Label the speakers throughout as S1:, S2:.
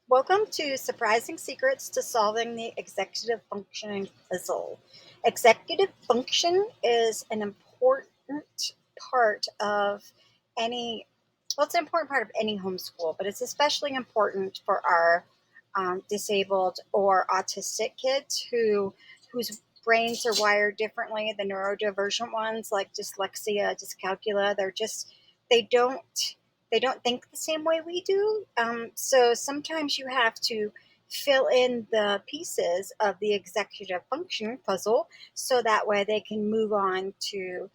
S1: Welcome to Surprising Secrets to Solving the Executive Functioning Puzzle. Executive function is an important part of any, well, it's an important part of any homeschool, but it's especially important for our disabled or autistic kids whose brains are wired differently. The neurodivergent ones, like dyslexia, dyscalculia, they don't they don't think the same way we do. So sometimes you have to fill in the pieces of the executive function puzzle so that way they can move on to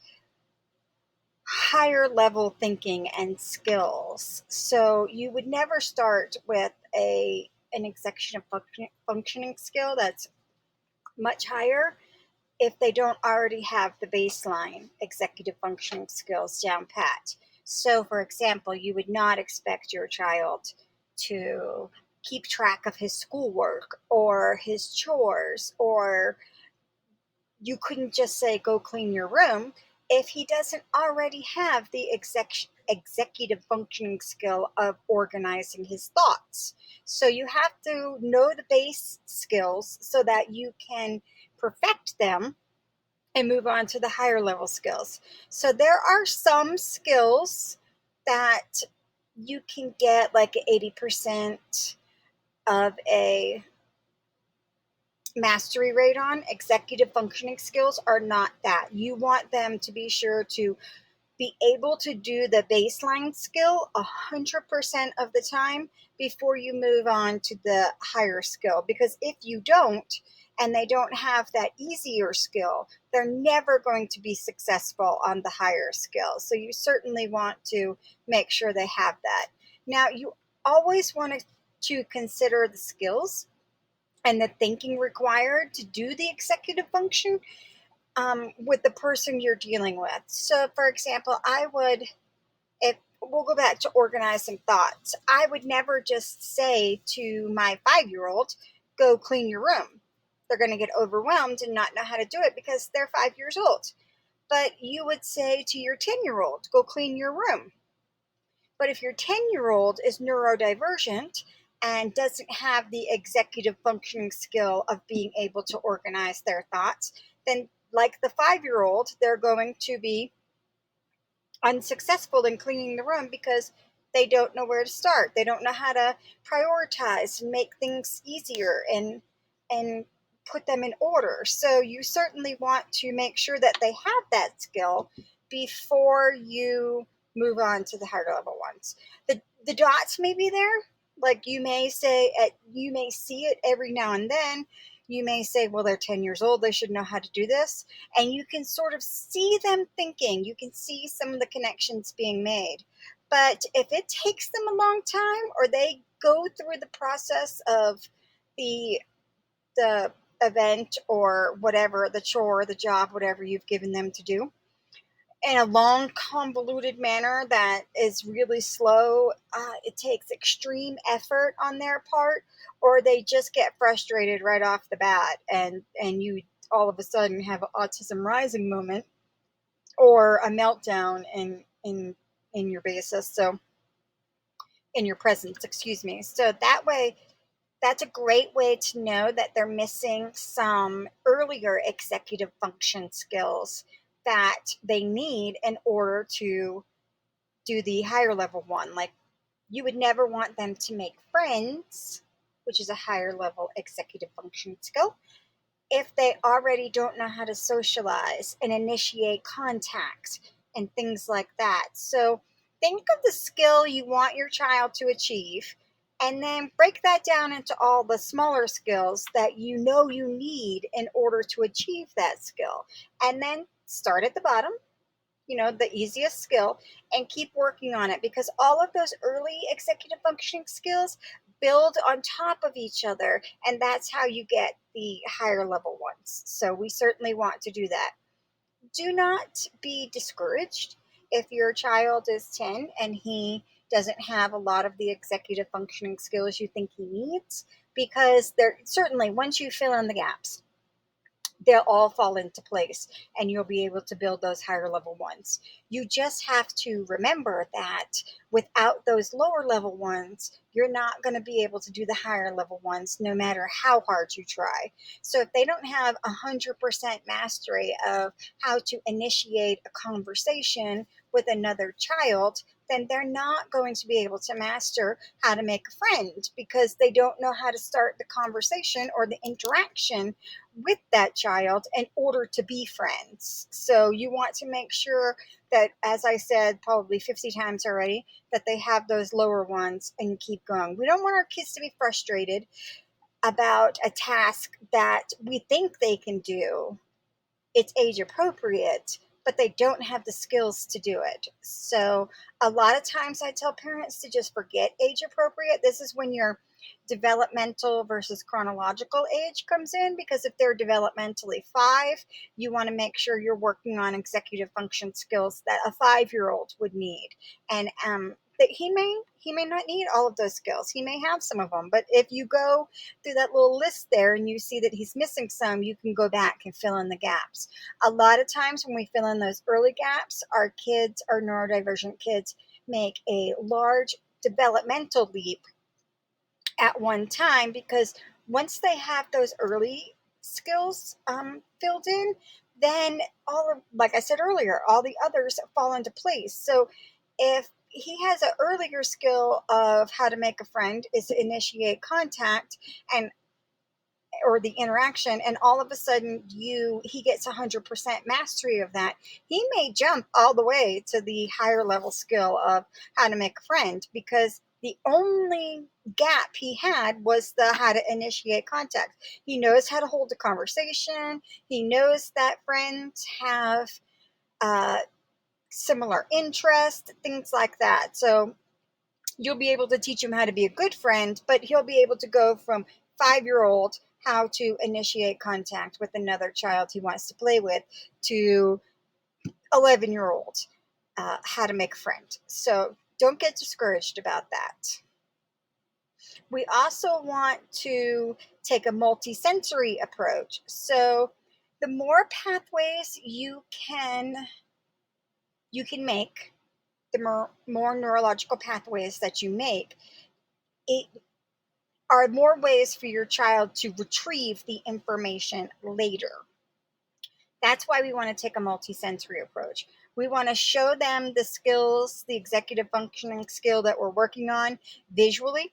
S1: higher level thinking and skills. So you would never start with an executive functioning skill that's much higher if they don't already have the baseline executive functioning skills down pat. So, for example, you would not expect your child to keep track of his schoolwork or his chores, or you couldn't just say, go clean your room if he doesn't already have the executive functioning skill of organizing his thoughts. So you have to know the base skills so that you can perfect them and move on to the higher level skills. So there are some skills that you can get like 80% of a mastery rate on. Executive functioning skills are not that. You want them to be sure to be able to do the baseline skill 100% of the time before you move on to the higher skill. Because if you don't, and they don't have that easier skill, they're never going to be successful on the higher skill. So you certainly want to make sure they have that. Now, you always want to consider the skills and the thinking required to do the executive function with the person you're dealing with. So, for example, if we'll go back to organizing thoughts, I would never just say to my 5-year-old, go clean your room. They're going to get overwhelmed and not know how to do it because they're 5 years old. But you would say to your 10-year-old, go clean your room. But if your 10-year-old is neurodivergent and doesn't have the executive functioning skill of being able to organize their thoughts, then like the 5-year-old, they're going to be unsuccessful in cleaning the room because they don't know where to start. They don't know how to prioritize and make things easier and put them in order. So you certainly want to make sure that they have that skill before you move on to the higher level ones. The dots may be there. Like you may you may see it every now and then. You may say, well, they're 10 years old. They should know how to do this. And you can sort of see them thinking. You can see some of the connections being made. But if it takes them a long time or they go through the process of the the event or whatever, the chore, the job, whatever you've given them to do, in a long, convoluted manner that is really slow, it takes extreme effort on their part, or they just get frustrated right off the bat, and you all of a sudden have an autism rising moment or a meltdown in your basis. So in your presence, excuse me. So that way, that's a great way to know that they're missing some earlier executive function skills that they need in order to do the higher level one. Like you would never want them to make friends, which is a higher level executive function skill, if they already don't know how to socialize and initiate contact and things like that. So think of the skill you want your child to achieve and then break that down into all the smaller skills that you know you need in order to achieve that skill. And then start at the bottom, the easiest skill, and keep working on it because all of those early executive functioning skills build on top of each other, and that's how you get the higher level ones. So we certainly want to do that. Do not be discouraged if your child is 10 and he doesn't have a lot of the executive functioning skills you think he needs, because there certainly, once you fill in the gaps, they'll all fall into place and you'll be able to build those higher level ones. You just have to remember that without those lower level ones, you're not going to be able to do the higher level ones no matter how hard you try. So if they don't have 100% mastery of how to initiate a conversation with another child, then they're not going to be able to master how to make a friend because they don't know how to start the conversation or the interaction with that child in order to be friends. So you want to make sure that, as I said probably 50 times already, that they have those lower ones and keep going. We don't want our kids to be frustrated about a task that we think they can do. It's age appropriate, but they don't have the skills to do it. So a lot of times I tell parents to just forget age appropriate. This is when your developmental versus chronological age comes in, because if they're developmentally 5, you want to make sure you're working on executive function skills that a 5-year-old would need. And that he may not need all of those skills. He may have some of them, but if you go through that little list there and you see that he's missing some, you can go back and fill in the gaps. A lot of times when we fill in those early gaps, our kids, our neurodivergent kids, make a large developmental leap at one time, because once they have those early skills filled in, then all of, like I said earlier, all the others fall into place. So if he has an earlier skill of how to make a friend is to initiate contact and or the interaction, and all of a sudden he gets 100% mastery of that, he may jump all the way to the higher level skill of how to make a friend, because the only gap he had was the how to initiate contact. He knows how to hold a conversation. He knows that friends have uh, similar interests, things like that. So you'll be able to teach him how to be a good friend, but he'll be able to go from 5-year-old how to initiate contact with another child he wants to play with to 11-year-old how to make a friend. So don't get discouraged about that. We also want to take a multisensory approach. So the more pathways you can make, the more neurological pathways that you make, it are more ways for your child to retrieve the information later. That's why we want to take a multisensory approach. We want to show them the skills, the executive functioning skill that we're working on visually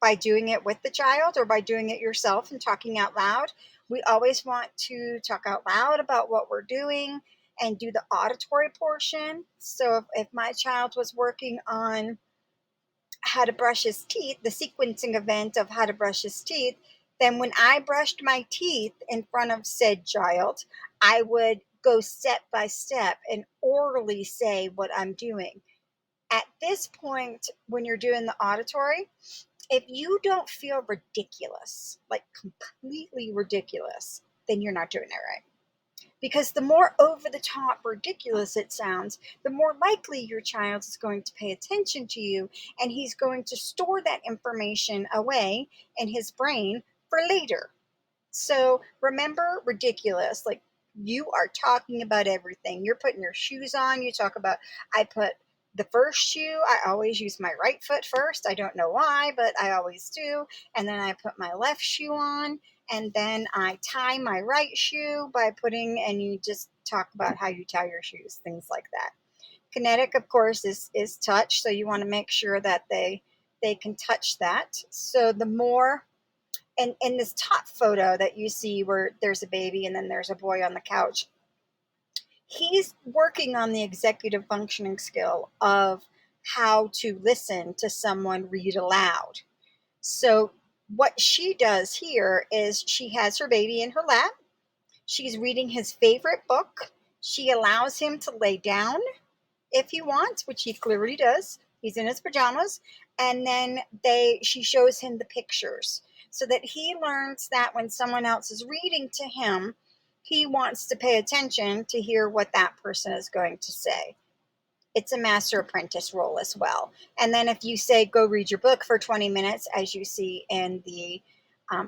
S1: by doing it with the child or by doing it yourself and talking out loud. We always want to talk out loud about what we're doing and do the auditory portion. So if my child was working on how to brush his teeth, the sequencing event of how to brush his teeth, then when I brushed my teeth in front of said child, I would go step by step and orally say what I'm doing. At this point, when you're doing the auditory, if you don't feel ridiculous, like completely ridiculous, then you're not doing it right. Because the more over the top ridiculous it sounds, the more likely your child is going to pay attention to you, and he's going to store that information away in his brain for later. So remember ridiculous, like you are talking about everything. You're putting your shoes on. You talk about, I put the first shoe, I always use my right foot first. I don't know why, but I always do. And then I put my left shoe on, and then I tie my right shoe by putting, and you just talk about how you tie your shoes, things like that. Kinetic, of course, is touch. So you want to make sure that they can touch that. So the more, and in this top photo that you see where there's a baby and then there's a boy on the couch, he's working on the executive functioning skill of how to listen to someone read aloud. So what she does here is she has her baby in her lap. She's reading his favorite book. She allows him to lay down if he wants, which he clearly does. He's in his pajamas. And then she shows him the pictures so that he learns that when someone else is reading to him, he wants to pay attention to hear what that person is going to say. It's a master apprentice role as well. And then if you say, go read your book for 20 minutes, as you see in the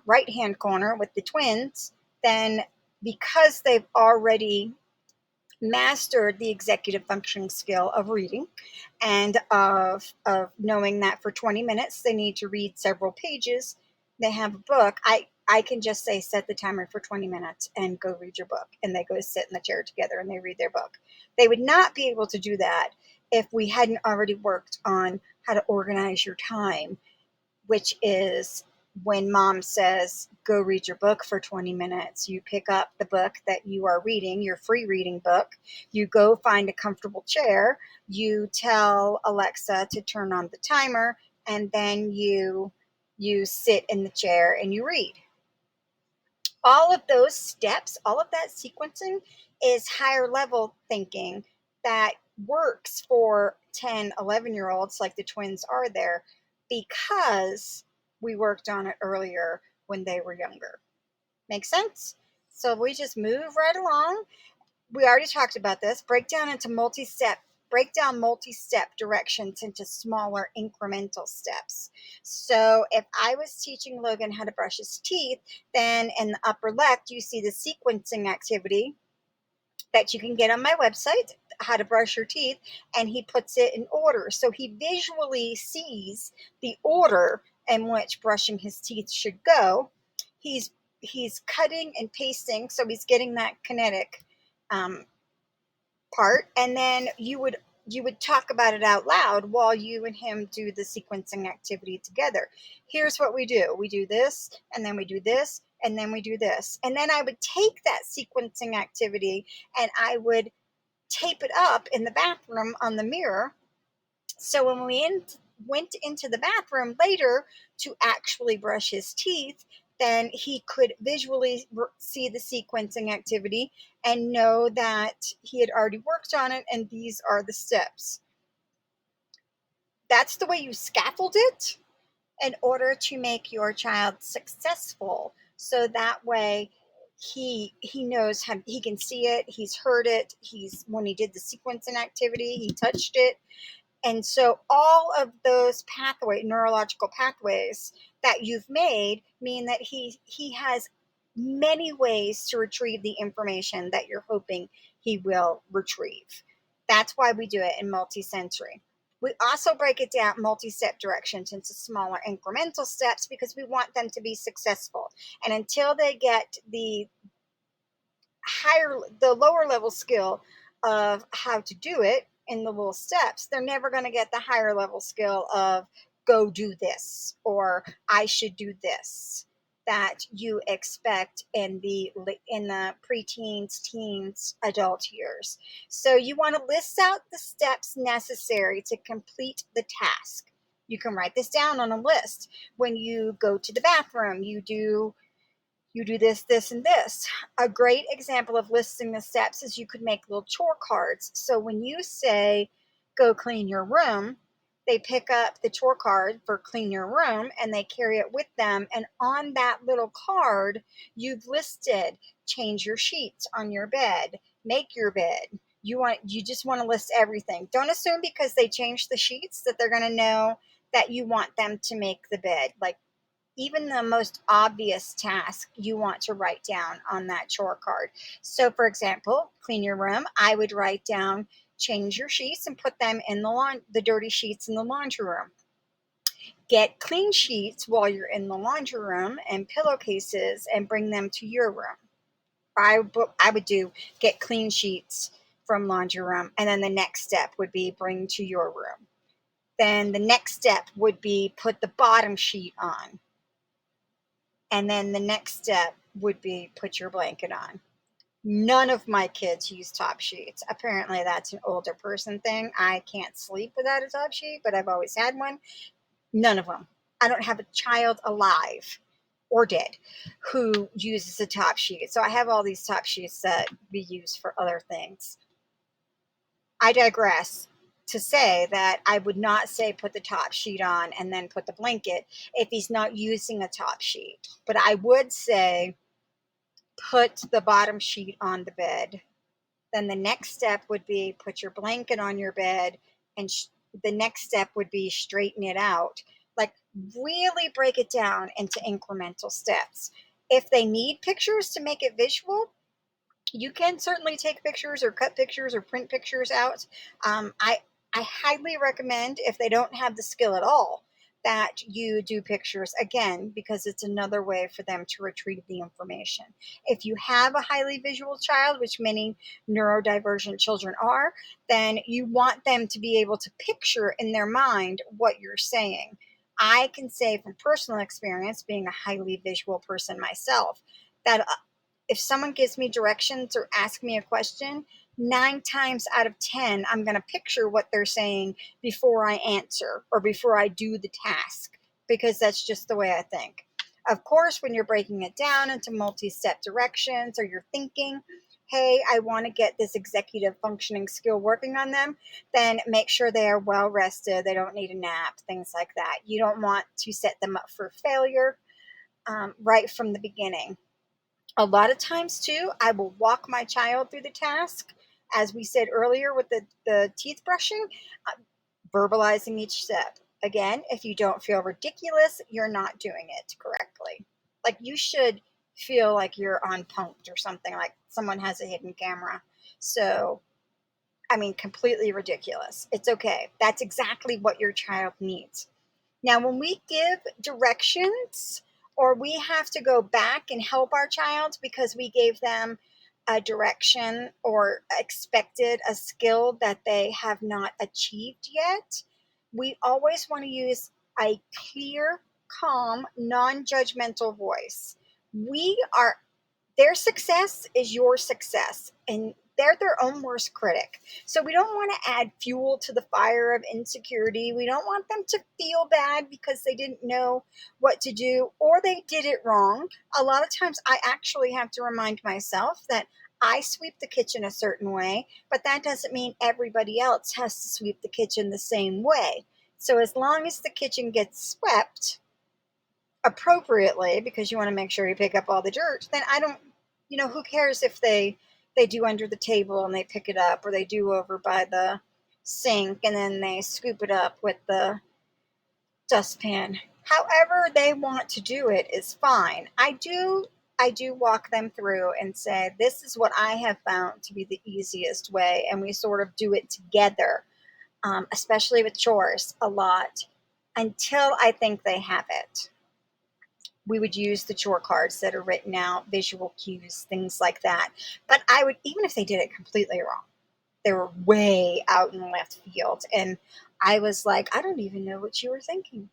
S1: right-hand corner with the twins, then because they've already mastered the executive functioning skill of reading and of knowing that for 20 minutes they need to read several pages. They have a book. I can just say set the timer for 20 minutes and go read your book, and they go sit in the chair together and they read their book. They would not be able to do that if we hadn't already worked on how to organize your time, which is when mom says, go read your book for 20 minutes, you pick up the book that you are reading, your free reading book, you go find a comfortable chair, you tell Alexa to turn on the timer, and then you sit in the chair and you read. All of those steps, all of that sequencing is higher level thinking that works for 10, 11-year-olds like the twins are there because we worked on it earlier when they were younger. Make sense? So we just move right along. We already talked about this. Break down multi-step directions into smaller incremental steps. So if I was teaching Logan how to brush his teeth, then in the upper left you see the sequencing activity that you can get on my website, how to brush your teeth, and he puts it in order. So he visually sees the order in which brushing his teeth should go. He's cutting and pasting, so he's getting that kinetic part, and then you would talk about it out loud while you and him do the sequencing activity together. Here's what we do. We do this, and then we do this, and then we do this. And then I would take that sequencing activity and I would tape it up in the bathroom on the mirror. So when we went into the bathroom later to actually brush his teeth, then he could visually see the sequencing activity and know that he had already worked on it and these are the steps. That's the way you scaffold it in order to make your child successful. So that way he knows how he can see it, he's heard it, he's when he did the sequencing activity, he touched it. And so all of those neurological pathways that you've made mean that he has many ways to retrieve the information that you're hoping he will retrieve. That's why we do it in multisensory. We also break it down multi-step directions into smaller incremental steps because we want them to be successful. And until they get the lower level skill of how to do it in the little steps, they're never going to get the higher level skill of go do this or I should do this that you expect in the preteens, teens, adult years. So you want to list out the steps necessary to complete the task. You can write this down on a list. When you go to the bathroom, you do this, this, and this. A great example of listing the steps is you could make little chore cards. So when you say, go clean your room, they pick up the chore card for clean your room and they carry it with them. And on that little card, you've listed change your sheets on your bed, make your bed. You just want to list everything. Don't assume because they changed the sheets that they're going to know that you want them to make the bed. Like, even the most obvious task you want to write down on that chore card. So for example, clean your room, I would write down change your sheets and put them in the dirty sheets in the laundry room. Get clean sheets while you're in the laundry room and pillowcases and bring them to your room. I would do get clean sheets from laundry room, and then the next step would be bring to your room. Then the next step would be put the bottom sheet on. And then the next step would be put your blanket on. None of my kids use top sheets. Apparently that's an older person thing. I can't sleep without a top sheet, but I've always had one. None of them. I don't have a child alive or dead who uses a top sheet. So I have all these top sheets that we use for other things. I digress to say that I would not say put the top sheet on and then put the blanket if he's not using a top sheet. But I would say put the bottom sheet on the bed. Then the next step would be put your blanket on your bed, and the next step would be straighten it out. Like, really break it down into incremental steps. If they need pictures to make it visual, You can certainly take pictures or cut pictures or print pictures out. I highly recommend, if they don't have the skill at all, that you do pictures again, because it's another way for them to retrieve the information. If you have a highly visual child, which many neurodivergent children are, then you want them to be able to picture in their mind what you're saying. I can say from personal experience, being a highly visual person myself, that if someone gives me directions or asks me a question, 9 times out of 10, I'm going to picture what they're saying before I answer or before I do the task, because that's just the way I think. Of course, when you're breaking it down into multi step directions, or you're thinking, hey, I want to get this executive functioning skill working on them, then make sure they are well rested. They don't need a nap, things like that. You don't want to set them up for failure right from the beginning. A lot of times, too, I will walk my child through the task, as we said earlier with the teeth brushing, uh, verbalizing each step. Again, if you don't feel ridiculous, you're not doing it correctly. Like, you should feel like you're on punked or something, like someone has a hidden camera. So, I mean, completely ridiculous. It's okay. That's exactly what your child needs. Now, when we give directions, or we have to go back and help our child because we gave them a direction or expected a skill that they have not achieved yet, we always want to use a clear, calm, non judgmental voice. We are Their success is your success, and they're their own worst critic. So we don't want to add fuel to the fire of insecurity. We don't want them to feel bad because they didn't know what to do or they did it wrong. A lot of times I actually have to remind myself that I sweep the kitchen a certain way, but that doesn't mean everybody else has to sweep the kitchen the same way. So as long as the kitchen gets swept appropriately, because you want to make sure you pick up all the dirt, then I don't, who cares if they do under the table and they pick it up, or they do over by the sink and then they scoop it up with the dustpan. However they want to do it is fine. I do walk them through and say, this is what I have found to be the easiest way, and we sort of do it together, especially with chores a lot, until I think they have it. We would use the chore cards that are written out, visual cues, things like that. But I would, even if they did it completely wrong, they were way out in left field. And I was like, I don't even know what you were thinking.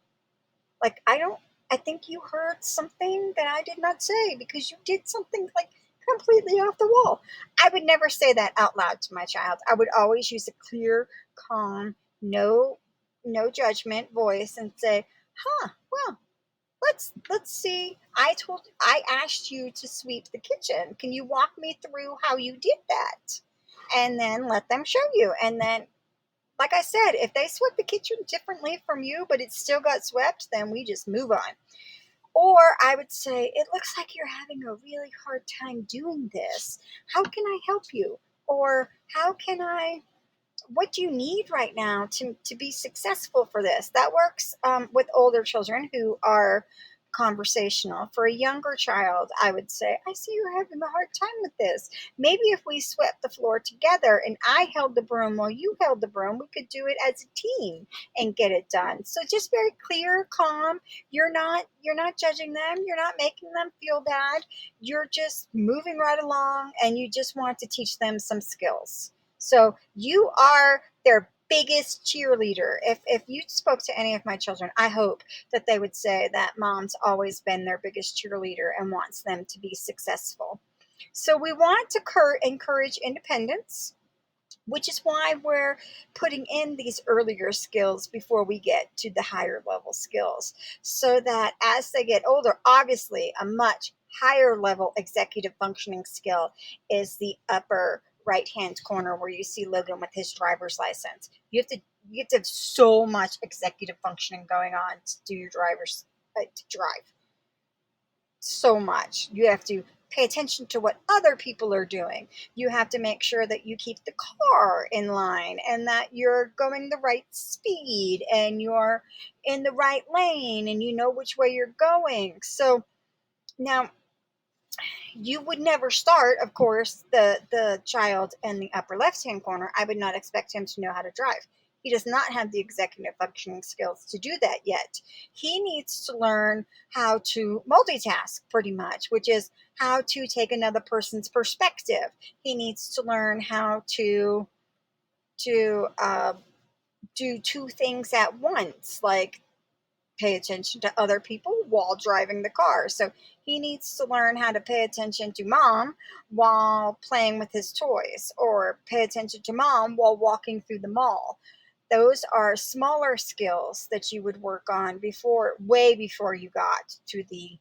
S1: Like, I think you heard something that I did not say, because you did something like completely off the wall. I would never say that out loud to my child. I would always use a clear, calm, no judgment voice and say, well, let's see. I asked you to sweep the kitchen. Can you walk me through how you did that? And then let them show you. And then, like I said, if they swept the kitchen differently from you, but it still got swept, then we just move on. Or I would say, it looks like you're having a really hard time doing this. How can I help you? Or how can I what do you need right now to be successful for this? That works with older children who are conversational. For a younger child, I would say, I see you're having a hard time with this. Maybe if we swept the floor together and I held the broom while you held the broom, we could do it as a team and get it done. So just very clear, calm. You're not judging them. You're not making them feel bad. You're just moving right along, and you just want to teach them some skills. So you are their biggest cheerleader. If you spoke to any of my children, I hope that they would say that mom's always been their biggest cheerleader and wants them to be successful. So we want to encourage independence, which is why we're putting in these earlier skills before we get to the higher level skills, so that as they get older, obviously a much higher level executive functioning skill is the upper right hand corner where you see Logan with his driver's license. You have to have so much executive functioning going on to do your driver's to drive. So much. You have to pay attention to what other people are doing. You have to make sure that you keep the car in line and that you're going the right speed and you're in the right lane and you know which way you're going. So now you would never start, of course, the child in the upper left hand corner. I would not expect him to know how to drive. He does not have the executive functioning skills to do that yet. He needs to learn how to multitask, pretty much, which is how to take another person's perspective. He needs to learn how to do two things at once, like pay attention to other people while driving the car. So he needs to learn how to pay attention to mom while playing with his toys, or pay attention to mom while walking through the mall. Those are smaller skills that you would work on before, way before you got to the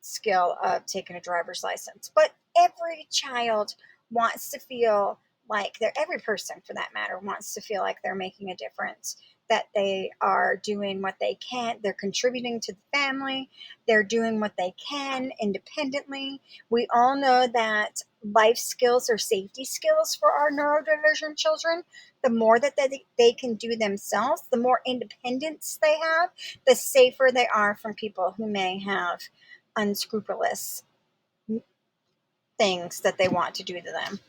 S1: skill of taking a driver's license. But every child wants to feel like every person for that matter wants to feel like they're making a difference, that they are doing what they can, they're contributing to the family, they're doing what they can independently. We all know that life skills are safety skills for our neurodivergent children. The more that they can do themselves, the more independence they have, the safer they are from people who may have unscrupulous things that they want to do to them.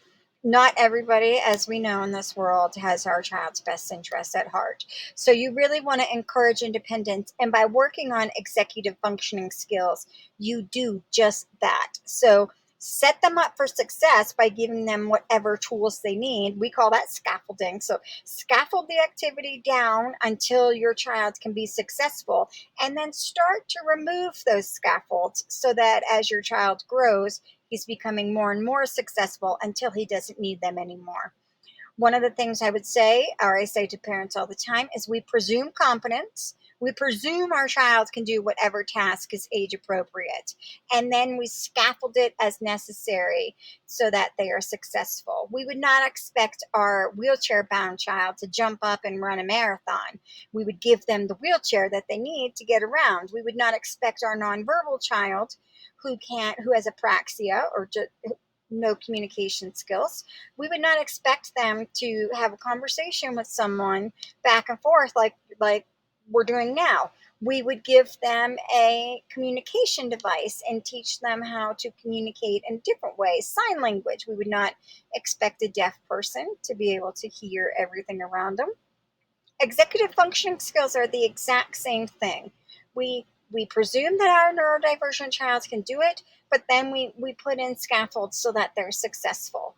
S1: Not everybody, as we know in this world, has our child's best interests at heart. So you really want to encourage independence. And by working on executive functioning skills, you do just that. So set them up for success by giving them whatever tools they need. We call that scaffolding. So scaffold the activity down until your child can be successful, and then start to remove those scaffolds so that as your child grows, he's becoming more and more successful until he doesn't need them anymore. One of the things I would say, or I say to parents all the time, is we presume competence. We presume our child can do whatever task is age appropriate. And then we scaffold it as necessary so that they are successful. We would not expect our wheelchair bound child to jump up and run a marathon. We would give them the wheelchair that they need to get around. We would not expect our nonverbal child who has apraxia or just no communication skills. We would not expect them to have a conversation with someone back and forth like we're doing now. We would give them a communication device and teach them how to communicate in different ways. Sign language. We would not expect a deaf person to be able to hear everything around them. Executive functioning skills are the exact same thing. We presume that our neurodivergent child can do it, but then we put in scaffolds so that they're successful.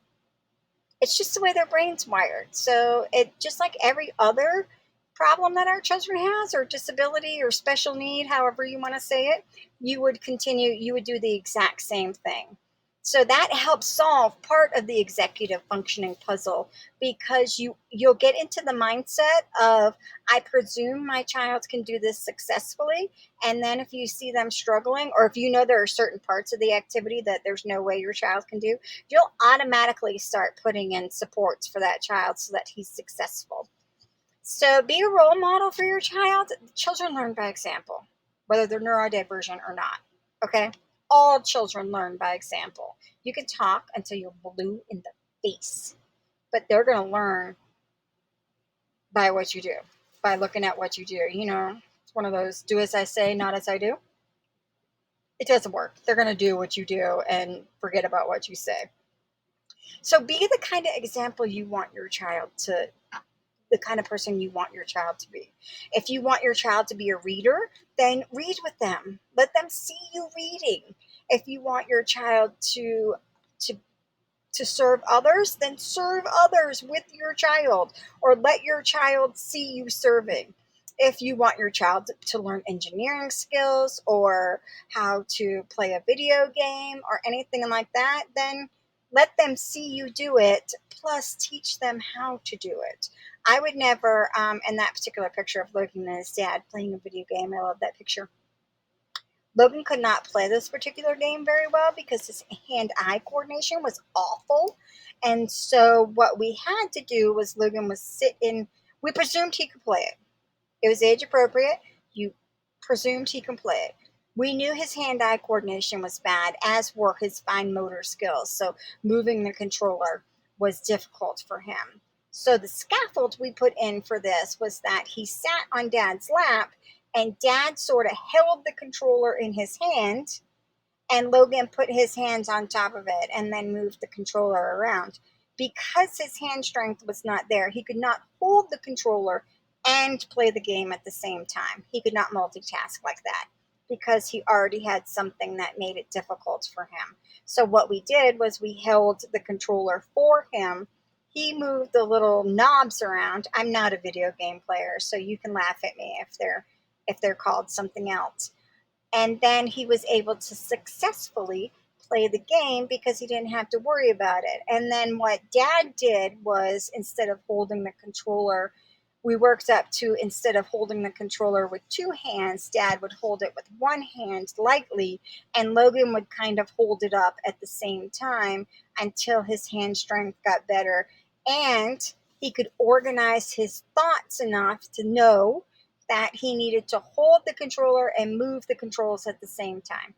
S1: It's just the way their brain's wired. So it just like every other problem that our children has, or disability or special need, however you want to say it, you would do the exact same thing. So that helps solve part of the executive functioning puzzle, because you'll get into the mindset of, I presume my child can do this successfully. And then if you see them struggling, or if you know there are certain parts of the activity that there's no way your child can do, you'll automatically start putting in supports for that child so that he's successful. So be a role model for your child. Children learn by example, whether they're neurodivergent or not. Okay? All children learn by example. You can talk until you're blue in the face, but they're going to learn by what you do, by looking at what you do. It's one of those do as I say, not as I do. It doesn't work. They're going to do what you do and forget about what you say. So be the kind of example you want your child to, the kind of person you want your child to be. If you want your child to be a reader, then read with them. Let them see you reading. If you want your child to serve others, then serve others with your child, or let your child see you serving. If you want your child to learn engineering skills or how to play a video game or anything like that, then let them see you do it, plus teach them how to do it. I would never, in that particular picture of Logan and his dad playing a video game, I love that picture. Logan could not play this particular game very well because his hand-eye coordination was awful. And so what we had to do was Logan was sit in, we presumed he could play it. It was age appropriate. You presumed he can play it. We knew his hand-eye coordination was bad, as were his fine motor skills. So moving the controller was difficult for him. So the scaffold we put in for this was that he sat on Dad's lap, and Dad sort of held the controller in his hand, and Logan put his hands on top of it and then moved the controller around. Because his hand strength was not there, he could not hold the controller and play the game at the same time. He could not multitask like that because he already had something that made it difficult for him. So what we did was we held the controller for him. He moved the little knobs around. I'm not a video game player, so you can laugh at me if they're called something else. And then he was able to successfully play the game because he didn't have to worry about it. And then what Dad did was, instead of holding the controller, we worked up to, instead of holding the controller with two hands, Dad would hold it with one hand lightly, and Logan would kind of hold it up at the same time until his hand strength got better and he could organize his thoughts enough to know that he needed to hold the controller and move the controls at the same time.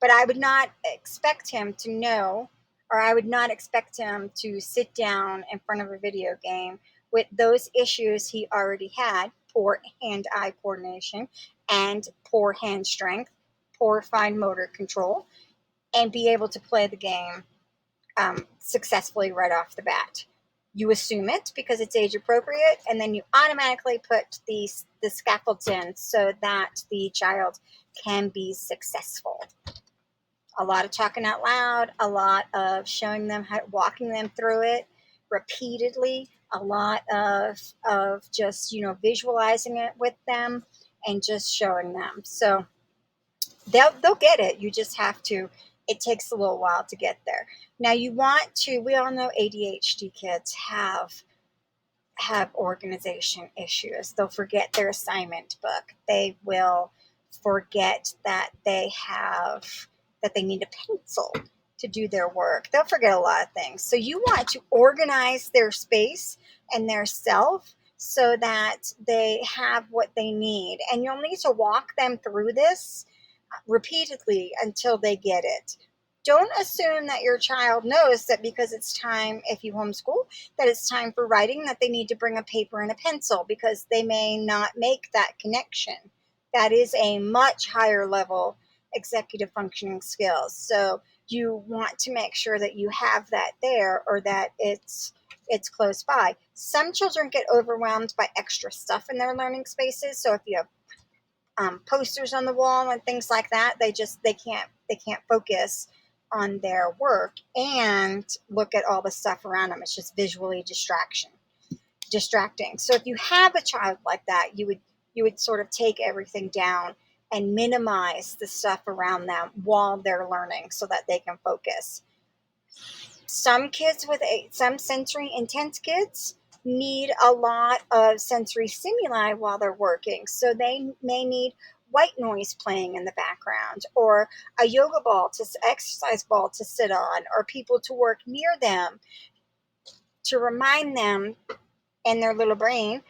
S1: But I would not expect him to know, or I would not expect him to sit down in front of a video game with those issues he already had: poor hand-eye coordination and poor hand strength, poor fine motor control, and be able to play the game successfully right off the bat. You assume it because it's age appropriate, and then you automatically put the scaffolds in so that the child can be successful. A lot of talking out loud, a lot of showing them how, walking them through it repeatedly, a lot of just, visualizing it with them and just showing them. So they'll get it. You just have to, it takes a little while to get there. Now you want to, we all know ADHD kids have organization issues. They'll forget their assignment book. They will forget that they need a pencil to do their work. They'll forget a lot of things. So you want to organize their space and their self so that they have what they need. And you'll need to walk them through this repeatedly until they get it. Don't assume that your child knows that because it's time, if you homeschool, that it's time for writing, that they need to bring a paper and a pencil, because they may not make that connection. That is a much higher level executive functioning skills. So you want to make sure that you have that there, or that it's close by. Some children get overwhelmed by extra stuff in their learning spaces. So if you have posters on the wall and things like that, they can't focus on their work and look at all the stuff around them. It's just visually distracting. So if you have a child like that, you would sort of take everything down and minimize the stuff around them while they're learning so that they can focus. Some kids some sensory intense kids need a lot of sensory stimuli while they're working. So they may need white noise playing in the background, or a yoga ball, exercise ball to sit on, or people to work near them to remind them in their little brain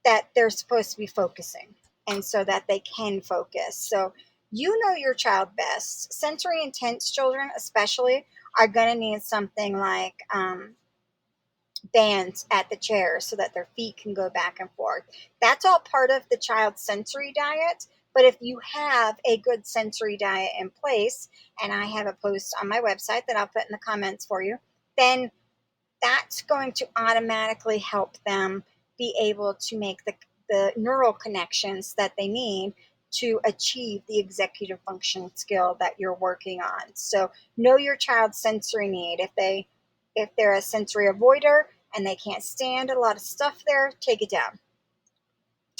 S1: that they're supposed to be focusing, and so that they can focus. So you know your child best. Sensory intense children especially are going to need something like bands at the chairs so that their feet can go back and forth. That's all part of the child's sensory diet. But if you have a good sensory diet in place, and I have a post on my website that I'll put in the comments for you, then that's going to automatically help them be able to make the neural connections that they need to achieve the executive function skill that you're working on. So know your child's sensory need. If they're a sensory avoider and they can't stand a lot of stuff there, take it down.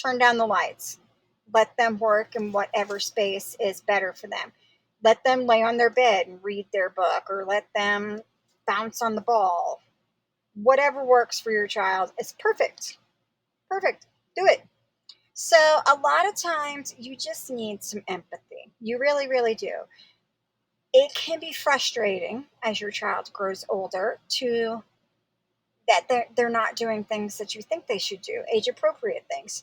S1: Turn down the lights. Let them work in whatever space is better for them. Let them lay on their bed and read their book, or let them bounce on the ball. Whatever works for your child is perfect. Perfect. Do it. So a lot of times you just need some empathy. You really, really do. It can be frustrating as your child grows older that they're not doing things that you think they should do, age appropriate things.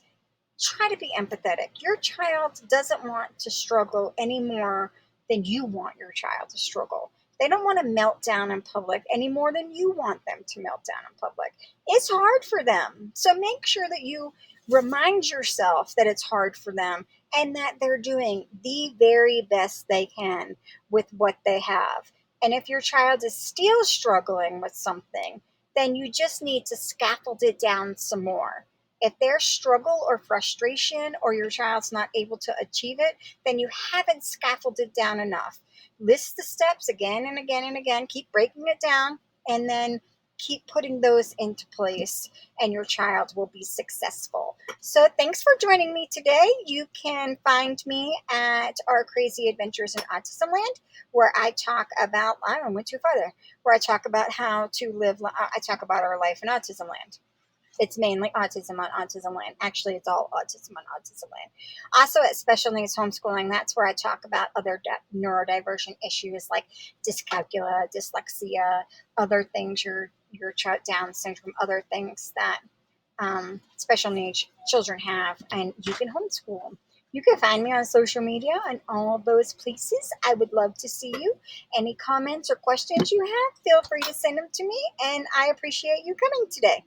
S1: Try to be empathetic. Your child doesn't want to struggle any more than you want your child to struggle. They don't want to melt down in public any more than you want them to melt down in public. It's hard for them. So make sure that you remind yourself that it's hard for them, and that they're doing the very best they can with what they have. And if your child is still struggling with something, then you just need to scaffold it down some more. If there's struggle or frustration or your child's not able to achieve it, then you haven't scaffolded down enough. List the steps again and again and again, keep breaking it down, and then keep putting those into place, and your child will be successful. So thanks for joining me today. You can find me at our Crazy Adventures in Autism Land, where I talk about, I went too far there, where I talk about how to live, I talk about our life in Autism Land. It's mainly autism on Autism Land. Actually, it's all autism on Autism Land. Also, at Special Needs Homeschooling, that's where I talk about other neurodivergent issues like dyscalculia, dyslexia, other things, your Down syndrome, other things that special needs children have, and you can homeschool them. You can find me on social media and all of those places. I would love to see you. Any comments or questions you have, feel free to send them to me, and I appreciate you coming today.